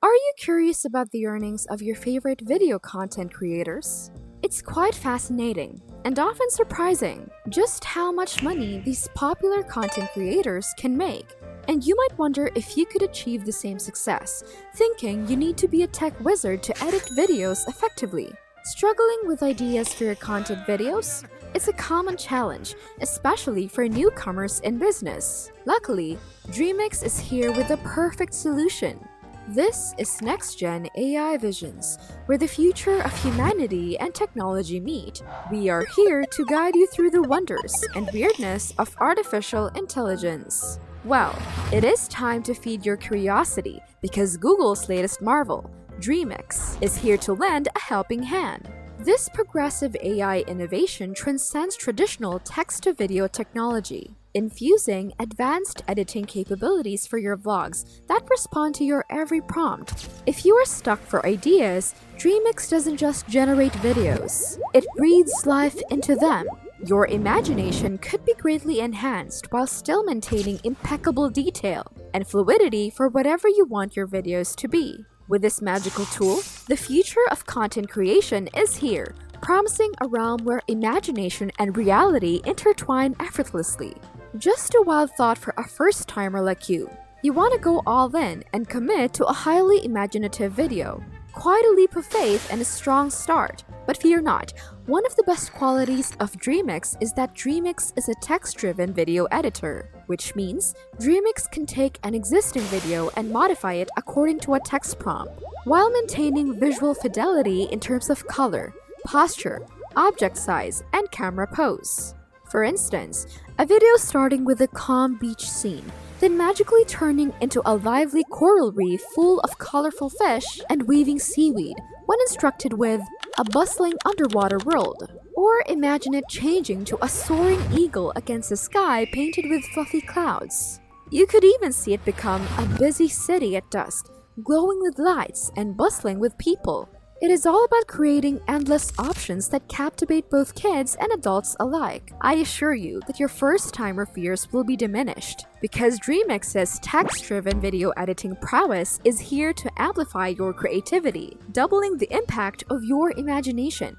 Are you curious about the earnings of your favorite video content creators? It's quite fascinating and often surprising just how much money these popular content creators can make. And you might wonder if you could achieve the same success, thinking you need to be a tech wizard to edit videos effectively. Struggling with ideas for your content videos? It's a common challenge, especially for newcomers in business. Luckily, Dreamix is here with the perfect solution. This is NextGen AI Visions, where the future of humanity and technology meet. We are here to guide you through the wonders and weirdness of artificial intelligence. Well, it is time to feed your curiosity because Google's latest marvel, Dreamix, is here to lend a helping hand. This progressive AI innovation transcends traditional text-to-video technology, infusing advanced editing capabilities for your vlogs that respond to your every prompt. If you are stuck for ideas, Dreamix doesn't just generate videos, it breathes life into them. Your imagination could be greatly enhanced while still maintaining impeccable detail and fluidity for whatever you want your videos to be. With this magical tool, the future of content creation is here, promising a realm where imagination and reality intertwine effortlessly. Just a wild thought for a first-timer like you. You want to go all in and commit to a highly imaginative video. Quite a leap of faith and a strong start. But fear not, one of the best qualities of Dreamix is that Dreamix is a text-driven video editor, which means Dreamix can take an existing video and modify it according to a text prompt, while maintaining visual fidelity in terms of color, posture, object size, and camera pose. For instance, a video starting with a calm beach scene, then magically turning into a lively coral reef full of colorful fish and weaving seaweed when instructed with a bustling underwater world. Or imagine it changing to a soaring eagle against a sky painted with fluffy clouds. You could even see it become a busy city at dusk, glowing with lights and bustling with people. It is all about creating endless options that captivate both kids and adults alike. I assure you that your first-timer fears will be diminished, because Dreamix's text-driven video editing prowess is here to amplify your creativity, doubling the impact of your imagination.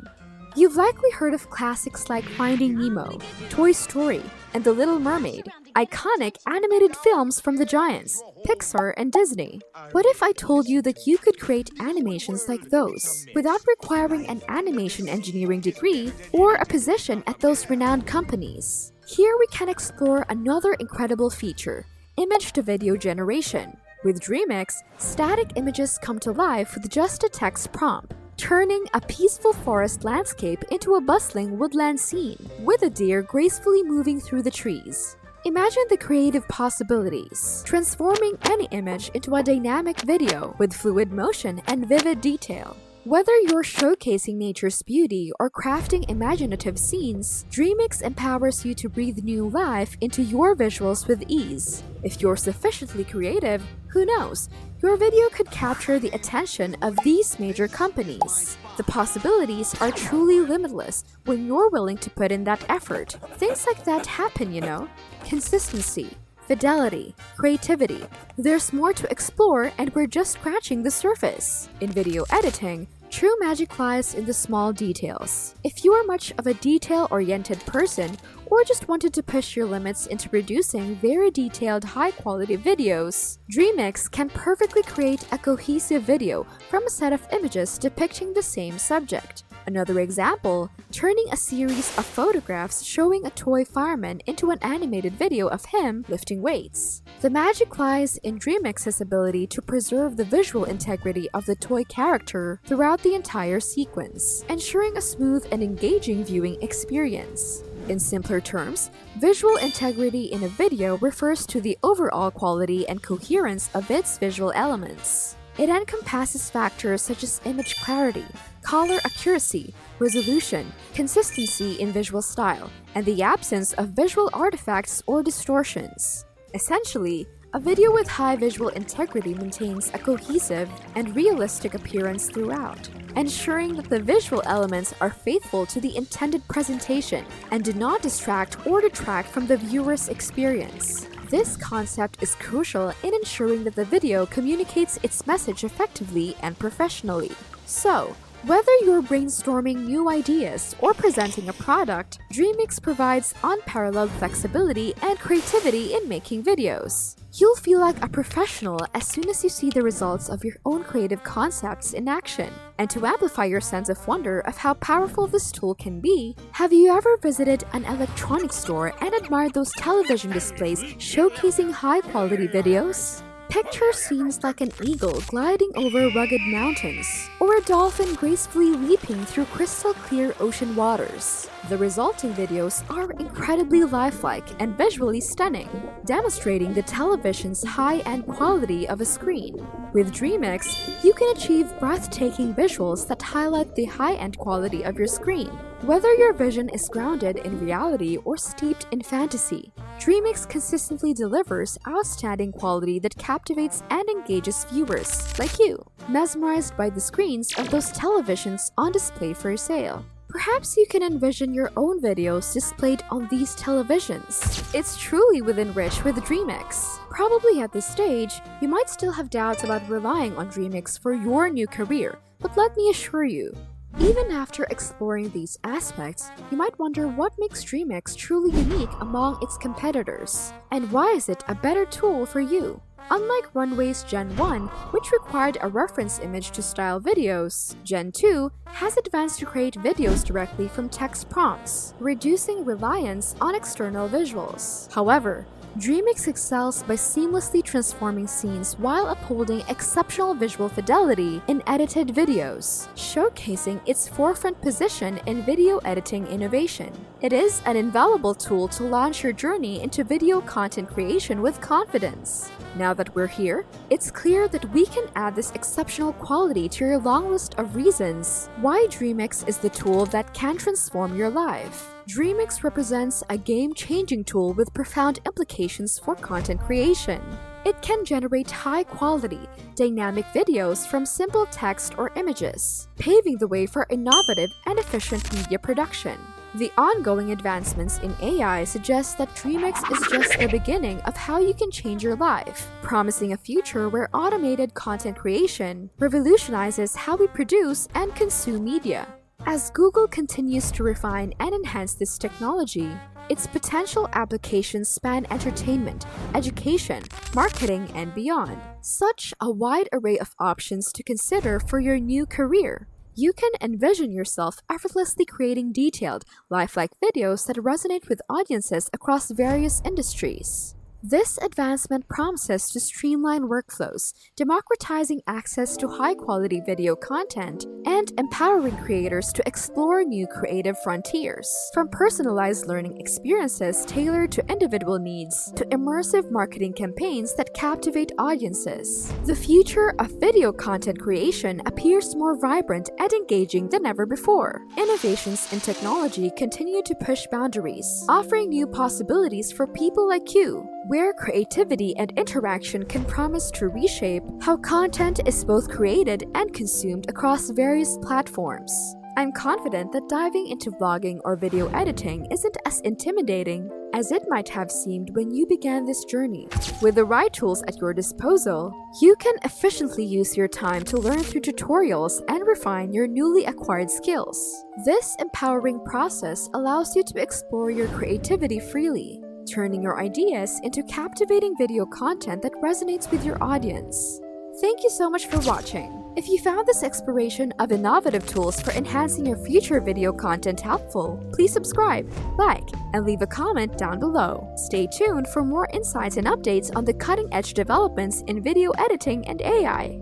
You've likely heard of classics like Finding Nemo, Toy Story, and The Little Mermaid, iconic animated films from the giants, Pixar and Disney. What if I told you that you could create animations like those without requiring an animation engineering degree or a position at those renowned companies? Here we can explore another incredible feature, image-to-video generation. With Dreamix, static images come to life with just a text prompt, turning a peaceful forest landscape into a bustling woodland scene, with a deer gracefully moving through the trees. Imagine the creative possibilities, transforming any image into a dynamic video with fluid motion and vivid detail. Whether you're showcasing nature's beauty or crafting imaginative scenes, Dreamix empowers you to breathe new life into your visuals with ease. If you're sufficiently creative, who knows, your video could capture the attention of these major companies. The possibilities are truly limitless when you're willing to put in that effort. Things like that happen, you know. Consistency, fidelity, creativity. There's more to explore, and we're just scratching the surface. In video editing, true magic lies in the small details. If you are much of a detail-oriented person or just wanted to push your limits into producing very detailed, high-quality videos, Dreamix can perfectly create a cohesive video from a set of images depicting the same subject. Another example, turning a series of photographs showing a toy fireman into an animated video of him lifting weights. The magic lies in Dreamix's ability to preserve the visual integrity of the toy character throughout the entire sequence, ensuring a smooth and engaging viewing experience. In simpler terms, visual integrity in a video refers to the overall quality and coherence of its visual elements. It encompasses factors such as image clarity, color accuracy, resolution, consistency in visual style, and the absence of visual artifacts or distortions. Essentially, a video with high visual integrity maintains a cohesive and realistic appearance throughout. ensuring that the visual elements are faithful to the intended presentation and do not distract or detract from the viewer's experience. This concept is crucial in ensuring that the video communicates its message effectively and professionally. So, whether you're brainstorming new ideas or presenting a product, Dreamix provides unparalleled flexibility and creativity in making videos. You'll feel like a professional as soon as you see the results of your own creative concepts in action. And to amplify your sense of wonder of how powerful this tool can be, have you ever visited an electronics store and admired those television displays showcasing high-quality videos? Picture scenes like an eagle gliding over rugged mountains, or a dolphin gracefully leaping through crystal-clear ocean waters. The resulting videos are incredibly lifelike and visually stunning, demonstrating the television's high-end quality of a screen. With Dreamix, you can achieve breathtaking visuals that highlight the high-end quality of your screen. Whether your vision is grounded in reality or steeped in fantasy, Dreamix consistently delivers outstanding quality that captivates and engages viewers like you, mesmerized by the screens of those televisions on display for sale. Perhaps you can envision your own videos displayed on these televisions. It's truly within reach with Dreamix. Probably at this stage, you might still have doubts about relying on Dreamix for your new career, but let me assure you, even after exploring these aspects, you might wonder what makes Dreamix truly unique among its competitors, and why is it a better tool for you? Unlike Runway's Gen 1, which required a reference image to style videos, Gen 2 has advanced to create videos directly from text prompts, reducing reliance on external visuals. However, Dreamix excels by seamlessly transforming scenes while upholding exceptional visual fidelity in edited videos, showcasing its forefront position in video editing innovation. It is an invaluable tool to launch your journey into video content creation with confidence. Now that we're here, it's clear that we can add this exceptional quality to your long list of reasons why Dreamix is the tool that can transform your life. Dreamix represents a game-changing tool with profound implications for content creation. It can generate high-quality, dynamic videos from simple text or images, paving the way for innovative and efficient media production. The ongoing advancements in AI suggest that Dreamix is just the beginning of how you can change your life, promising a future where automated content creation revolutionizes how we produce and consume media. As Google continues to refine and enhance this technology, its potential applications span entertainment, education, marketing, and beyond. Such a wide array of options to consider for your new career. You can envision yourself effortlessly creating detailed, lifelike videos that resonate with audiences across various industries. This advancement promises to streamline workflows, democratizing access to high-quality video content, and empowering creators to explore new creative frontiers. From personalized learning experiences tailored to individual needs to immersive marketing campaigns that captivate audiences, the future of video content creation appears more vibrant and engaging than ever before. Innovations in technology continue to push boundaries, offering new possibilities for people like you, where creativity and interaction can promise to reshape how content is both created and consumed across various platforms. I'm confident that diving into vlogging or video editing isn't as intimidating as it might have seemed when you began this journey. With the right tools at your disposal, you can efficiently use your time to learn through tutorials and refine your newly acquired skills. This empowering process allows you to explore your creativity freely, turning your ideas into captivating video content that resonates with your audience. Thank you so much for watching. If you found this exploration of innovative tools for enhancing your future video content helpful, please subscribe, like, and leave a comment down below. Stay tuned for more insights and updates on the cutting-edge developments in video editing and AI.